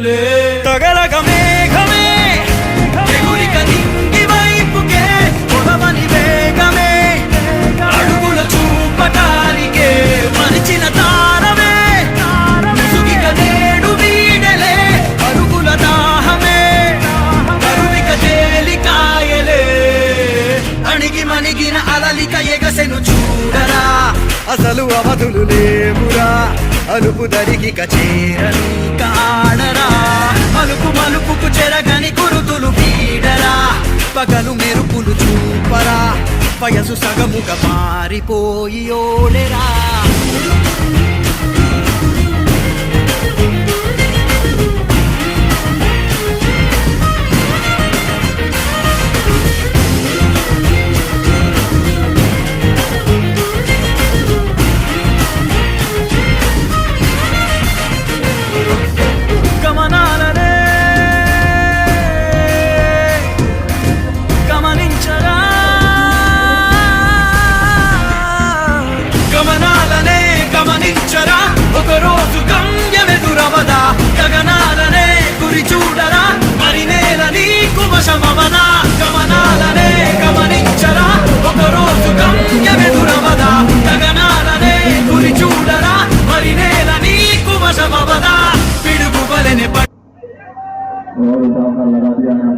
ఎదులే తగలగ మేఘమే ఎగురిక నింగి వైపుకే పొడవని వేగమే అడుగుల చూపటానికే మరిచిన తారమే ముసుగిక నేడు వీడలే అరుగుల దాహమే కరువిక తేలికాయలే అణిగి మణిగిన అలలిక ఎగసెను చూడరా అసలు అవధులు లేవురా అలుపు దరికి కచేరని కాడరా మలుపు మలుపుకు చెరగని కురుతులు పీడరా పగలు మెరుపులు చూపరా వయసు సగముగా మారిపోయి ఓడెరా ఒక రోజు గమ్యమెదురవదా గగనాలనే గురి చూడరా మరి నేల నీకు వశమవదా గమనాలనే గమనించరా ఒక రోజు గమ్యమెదురవదా గగనాలనే గురి చూడరా మరి నేల నీకు వశమవదా పిడుగు వలెనే